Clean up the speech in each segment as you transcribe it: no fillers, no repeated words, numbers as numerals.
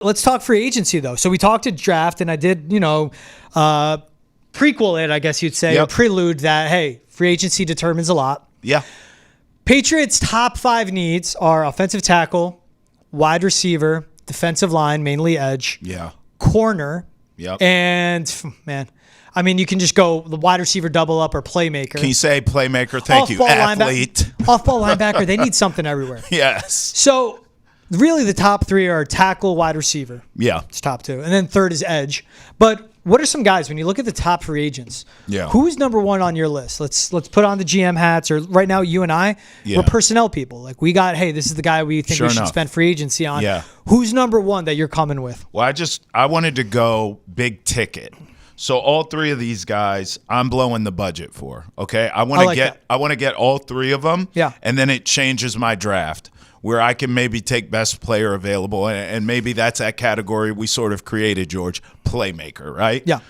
let's talk free agency, though. So we talked to draft, and I did, prequel it, I guess you'd say, or prelude that, hey, free agency determines a lot. Yeah. Patriots' top 5 needs are offensive tackle, wide receiver, defensive line, mainly edge, corner, and, man, I mean, you can just go the wide receiver double up or playmaker. Can you say playmaker? Thank you. Athlete. Off-ball linebacker. They need something everywhere. Yes. So, really, the top 3 are tackle, wide receiver. Yeah. It's top 2. And then third is edge. But what are some guys, when you look at the top free agents, who's number 1 on your list? Let's put on the GM hats, or right now you and I, we're personnel people. Like, we got, hey, this is the guy we think we should spend free agency on. Yeah. Who's number 1 that you're coming with? Well, I wanted to go big ticket. So all 3 of these guys, I'm blowing the budget for. Okay, I want to get all 3 of them. Yeah, and then it changes my draft where I can maybe take best player available, and maybe that's that category we sort of created, George, playmaker, right? Yeah.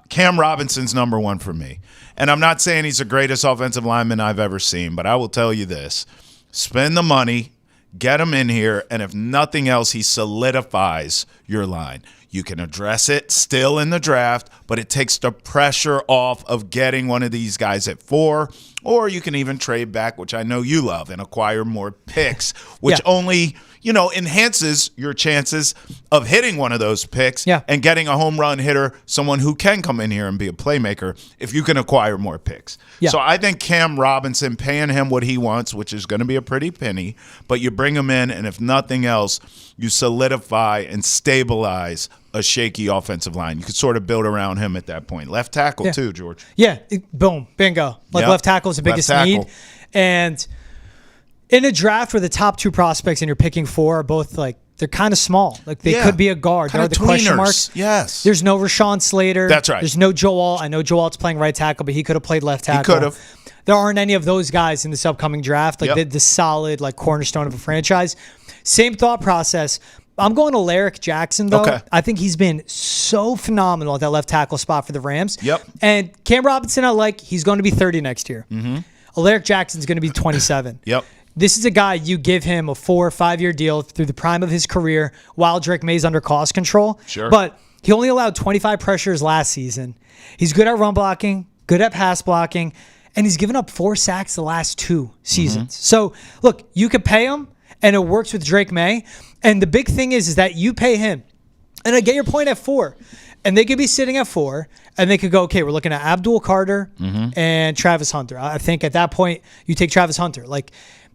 Cam Robinson's number 1 for me, and I'm not saying he's the greatest offensive lineman I've ever seen, but I will tell you this: spend the money, get him in here, and if nothing else, he solidifies your line. You can address it still in the draft, but it takes the pressure off of getting one of these guys at 4, or you can even trade back, which I know you love, and acquire more picks, which only, enhances your chances of hitting one of those picks and getting a home run hitter, someone who can come in here and be a playmaker if you can acquire more picks. Yeah. So I think Cam Robinson, paying him what he wants, which is going to be a pretty penny, but you bring him in, and if nothing else, you solidify and stabilize a shaky offensive line. You could sort of build around him at that point. Left tackle too, George. Yeah, boom, bingo. Left tackle is the biggest need. And in a draft where the top 2 prospects and you're picking 4 are both they're kind of small. Like they could be a guard. There are the question marks. Yes. There's no Rashawn Slater. That's right. There's no Joel. I know Joel's playing right tackle, but he could have played left tackle. He could have. There aren't any of those guys in this upcoming draft. The solid cornerstone of a franchise. Same thought process. I'm going to Alaric Jackson, though. Okay. I think he's been so phenomenal at that left tackle spot for the Rams. Yep. And Cam Robinson, he's going to be 30 next year. Mm-hmm. Alaric Jackson's going to be 27. Yep. This is a guy, you give him a 4 or 5 year deal through the prime of his career while Drake May's under cost control. Sure. But he only allowed 25 pressures last season. He's good at run blocking, good at pass blocking, and he's given up 4 sacks the last 2 seasons. Mm-hmm. So, look, you could pay him, and it works with Drake May. And the big thing is that you pay him. And I get your point at 4. And they could be sitting at 4, and they could go, okay, we're looking at Abdul Carter and Travis Hunter. I think at that point, you take Travis Hunter.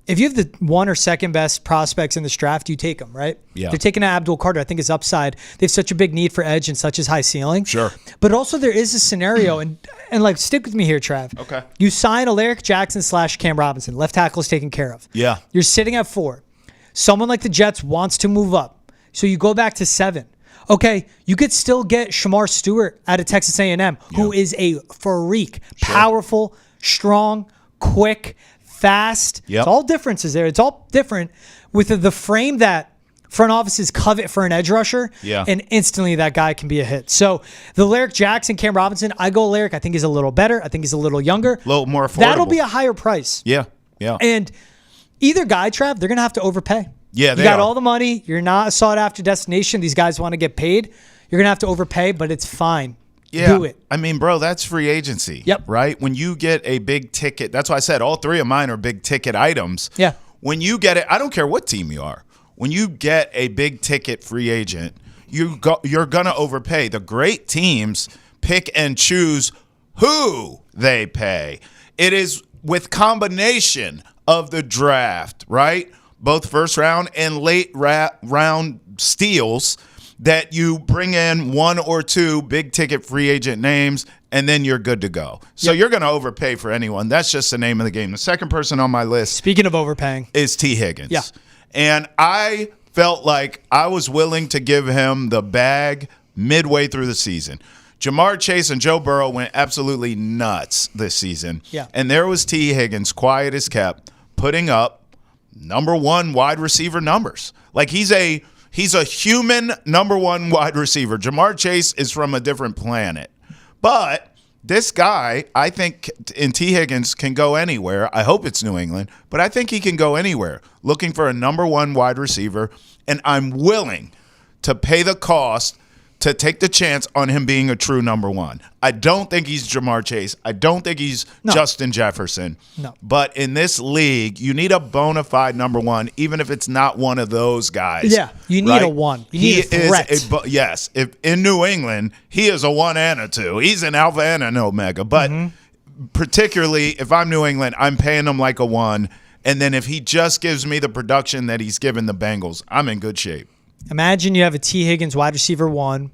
If you have the 1 or 2nd best prospects in this draft, you take them, right? Yeah. They're taking Abdul Carter. I think his upside. They have such a big need for edge and such as high ceiling. Sure. But also there is a scenario, and stick with me here, Trav. Okay. You sign Alaric Jackson / Cam Robinson. Left tackle is taken care of. Yeah. You're sitting at 4. Someone like the Jets wants to move up. So you go back to 7. Okay, you could still get Shamar Stewart out of Texas A&M, who is a freak, powerful, strong, quick, fast. It's all differences there. It's all different with the frame that front offices covet for an edge rusher, and instantly that guy can be a hit. So the Alaric Jackson, Cam Robinson, I go Alaric. I think he's a little better. I think he's a little younger. A little more affordable. That'll be a higher price. Yeah. And either guy, Trav, they're going to have to overpay. Yeah, you got all the money. You're not a sought-after destination. These guys want to get paid. You're going to have to overpay, but it's fine. Yeah. Do it. I mean, bro, that's free agency. Yep. Right? When you get a big ticket, that's why I said all 3 of mine are big ticket items. Yeah. When you get it, I don't care what team you are. When you get a big ticket free agent, you're going to overpay. The great teams pick and choose who they pay. It is with combination of the draft, right? Both first round and late round steals that you bring in 1 or 2 big ticket free agent names, and then you're good to go. So you're going to overpay for anyone. That's just the name of the game. The second person on my list, speaking of overpaying, is T. Higgins. Yeah. And I felt like I was willing to give him the bag midway through the season. Jamar Chase and Joe Burrow went absolutely nuts this season. Yeah. And there was T. Higgins, quiet as kept, putting up number 1 wide receiver numbers. He's a human number 1 wide receiver. Jamar Chase is from a different planet. But this guy, I think, in T. Higgins, can go anywhere. I hope it's New England, but I think he can go anywhere looking for a number 1 wide receiver, and I'm willing to pay the cost to take the chance on him being a true number one. I don't think he's Jamar Chase. I don't think he's Justin Jefferson. No. But in this league, you need a bona fide number one, even if it's not one of those guys. Yeah, you need a one. You need a threat. Yes. If in New England, he is a one and a two. He's an alpha and an omega. But particularly if I'm New England, I'm paying him like a one. And then if he just gives me the production that he's given the Bengals, I'm in good shape. Imagine you have a T. Higgins wide receiver 1,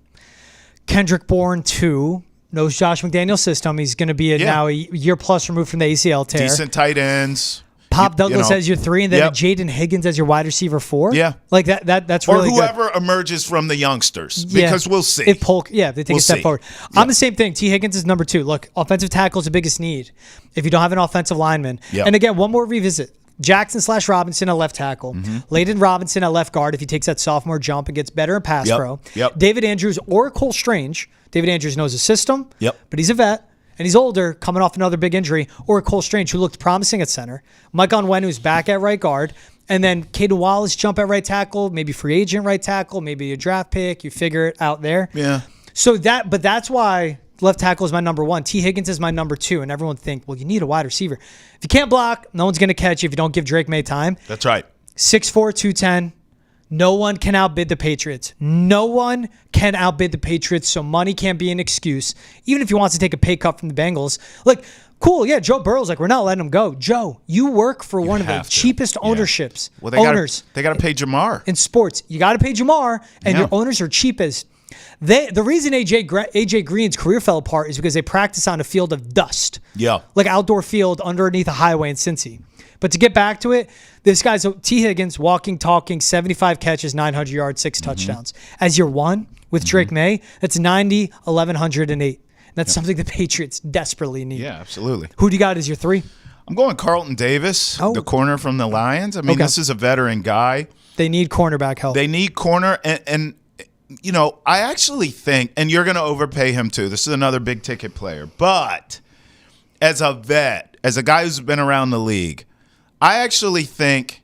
Kendrick Bourne 2, knows Josh McDaniel's system. He's going to be now a year plus removed from the ACL tear. Decent tight ends. Pop Douglas as your 3, and then Jaden Higgins as your wide receiver 4. Yeah. Like that's really good. Or whoever emerges from the youngsters, because we'll see. If Polk, if they take a step forward. Yeah. I'm the same thing. T. Higgins is number 2. Look, offensive tackle is the biggest need if you don't have an offensive lineman. And again, one more revisit. Jackson/Robinson at left tackle. Layden Robinson at left guard if he takes that sophomore jump and gets better in pass pro. David Andrews or Cole Strange. David Andrews knows the system, but he's a vet, and he's older, coming off another big injury. Or Cole Strange, who looked promising at center. Mike Onwenu back at right guard. And then Caden Wallace jump at right tackle, maybe free agent right tackle, maybe a draft pick. You figure it out there. Yeah. So that's why left tackle is my number 1. T. Higgins is my number 2. And everyone think, well, you need a wide receiver. If you can't block, no one's going to catch you if you don't give Drake May time. That's right. 6'4", 210. No one can outbid the Patriots. No one can outbid the Patriots, so money can't be an excuse. Even if he wants to take a pay cut from the Bengals. Like, cool, Joe Burrow's like, we're not letting him go. Joe, you work for one of the cheapest ownerships. Well, they got to pay Jamar. In sports, you got to pay Jamar, and your owners are cheapest. The reason AJ Green's career fell apart is because they practice on a field of dust. Yeah. Like outdoor field underneath a highway in Cincy. But to get back to it, this guy's T. Higgins, walking, talking, 75 catches, 900 yards, 6 touchdowns. As your 1 with Drake May, that's 90, 1,108. That's something the Patriots desperately need. Yeah, absolutely. Who do you got as your 3? I'm going Carlton Davis, the corner from the Lions. I mean, this is a veteran guy. They need cornerback help. They need corner, and you know, I actually think, and you're going to overpay him too. This is another big ticket player. But as a vet, as a guy who's been around the league, I actually think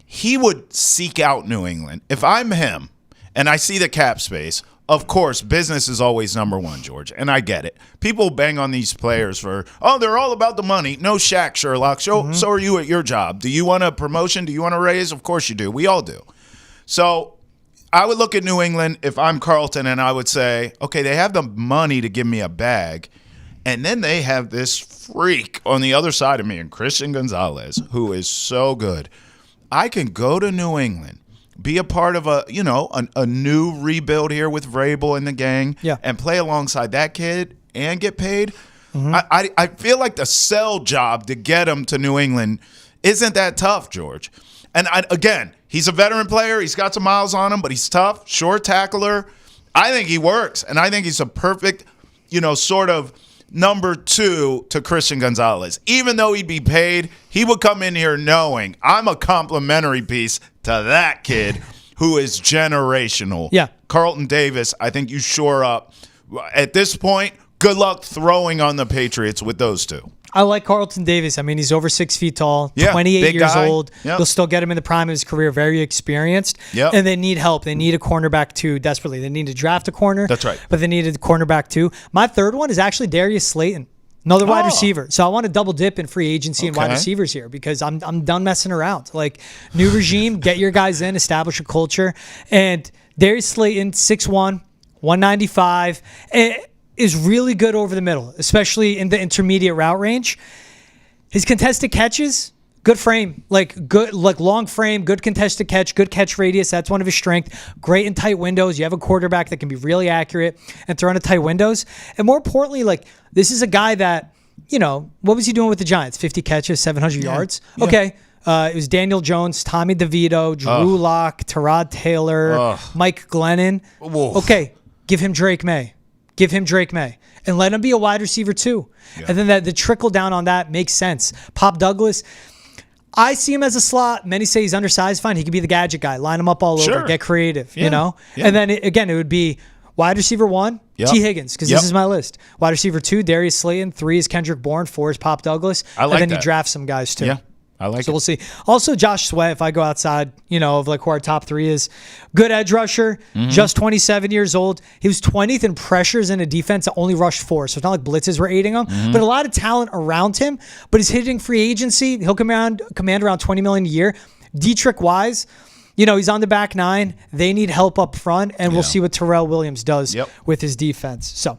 he would seek out New England. If I'm him and I see the cap space, of course, business is always number 1, George, and I get it. People bang on these players for, they're all about the money. No Shaq, Sherlock. So are you at your job. Do you want a promotion? Do you want a raise? Of course you do. We all do. So I would look at New England if I'm Carlton, and I would say, okay, they have the money to give me a bag, and then they have this freak on the other side of me, and Christian Gonzalez, who is so good. I can go to New England, be a part of a new rebuild here with Vrabel and the gang, and play alongside that kid and get paid. I feel like the sell job to get him to New England isn't that tough, George. And again, he's a veteran player. He's got some miles on him, but he's tough, short tackler. I think he works, and I think he's a perfect, sort of number 2 to Christian Gonzalez. Even though he'd be paid, he would come in here knowing I'm a complimentary piece to that kid who is generational. Yeah. Carlton Davis, I think you shore up. At this point, good luck throwing on the Patriots with those 2. I like Carlton Davis. I mean, he's over 6 feet tall, 28 years old. They'll still get him in the prime of his career, very experienced. And they need help. They need a cornerback too, desperately. They need to draft a corner. That's right. But they needed a cornerback too. My 3rd one is actually Darius Slayton, another wide receiver. So I want to double dip in free agency and wide receivers here because I'm done messing around. Like, new regime, get your guys in, establish a culture. And Darius Slayton, 6'1", 195, is really good over the middle, especially in the intermediate route range. His contested catches, good frame, long frame, good contested catch, good catch radius. That's one of his strengths. Great in tight windows. You have a quarterback that can be really accurate and throw into tight windows. And more importantly, this is a guy that, what was he doing with the Giants? 50 catches, 700 yards. Yeah. Okay. It was Daniel Jones, Tommy DeVito, Drew Lock, Tyrod Taylor, Mike Glennon. Whoa. Okay. Give him Drake May. Give him Drake May and let him be a wide receiver too. Yeah. And then the trickle down on that makes sense. Pop Douglas, I see him as a slot. Many say he's undersized. Fine. He could be the gadget guy. Line him up all over. Get creative, Yeah. And then, it would be wide receiver 1, T. Higgins, because this is my list. Wide receiver 2, Darius Slayton. 3 is Kendrick Bourne. 4 is Pop Douglas. I like and then that. you draft some guys too. Yeah. I like So it. we'll see. Also, Josh Sweat, if I go outside, of like who our top 3 is, good edge rusher, just 27 years old. He was 20th in pressures in a defense that only rushed 4. So it's not like blitzes were aiding him, but a lot of talent around him. But he's hitting free agency. He'll command around $20 million a year. Dietrich Wise, he's on the back 9. They need help up front, and we'll see what Terrell Williams does with his defense. So